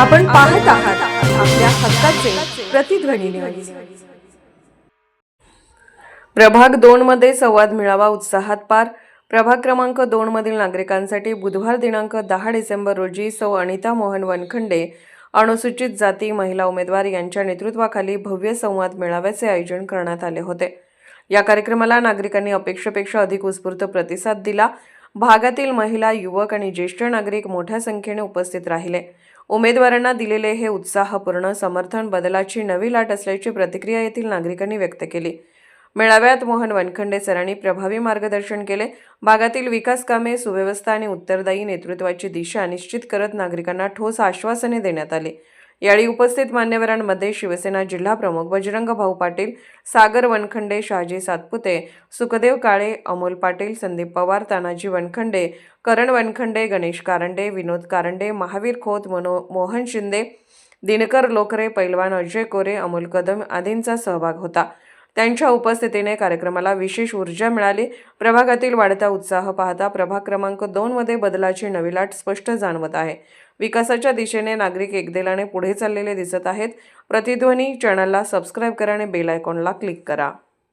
आपण पाहत आहात आपल्या हक्काचे प्रतिध्वनी न्यूज। प्रभाग 2 मध्ये संवाद मेळावा उत्साहात पार। प्रभाग क्रमांक 2 मधील नागरिकांसाठी बुधवार दिनांक 10 डिसेंबर रोजी सौ अनिता मोहन वनखंडे अनुसूचित जाती महिला उमेदवार यांच्या नेतृत्वाखाली भव्य संवाद मेळाव्याचे आयोजन करण्यात आले होते। या कार्यक्रमाला नागरिकांनी अपेक्षेपेक्षा अधिक उत्स्फूर्त प्रतिसाद दिला। भागातील महिला, युवक आणि ज्येष्ठ नागरिक मोठ्या संख्येने उपस्थित राहिले। उमेदवारांना दिलेले हे उत्साहपूर्ण समर्थन बदलाची नवी लाट असल्याची प्रतिक्रिया येथील नागरिकांनी व्यक्त केली। मेळाव्यात मोहन वनखंडे सरांनी प्रभावी मार्गदर्शन केले। भागातील विकास कामे, सुव्यवस्था आणि उत्तरदायी नेतृत्वाची दिशा निश्चित करत नागरिकांना ठोस आश्वासने देण्यात आली। यावेळी उपस्थित मान्यवरांमध्ये शिवसेना जिल्हा प्रमुख बजरंग भाऊ पाटील, सागर वनखंडे, शहाजी सातपुते, सुखदेव काळे, अमोल पाटील, संदीप पवार, तानाजी वनखंडे, करण वनखंडे, गणेश कारंडे, विनोद कारंडे, महावीर खोत, मोहन शिंदे, दिनकर लोकरे, पैलवान अजय कोरे, अमोल कदम आदींचा सहभाग होता। त्यांच्या उपस्थितीने कार्यक्रमाला विशेष ऊर्जा मिळाली। प्रभागातील वाढता उत्साह पाहता प्रभाग क्रमांक 2 मध्ये बदलाची नवी लाट स्पष्ट जाणवत आहे। विकासाच्या दिशेने नागरिक एकदिलाने पुढे चाललेले दिसत आहेत। प्रतिध्वनी चॅनलला सबस्क्राइब करा आणि बेल आयकॉनला क्लिक करा।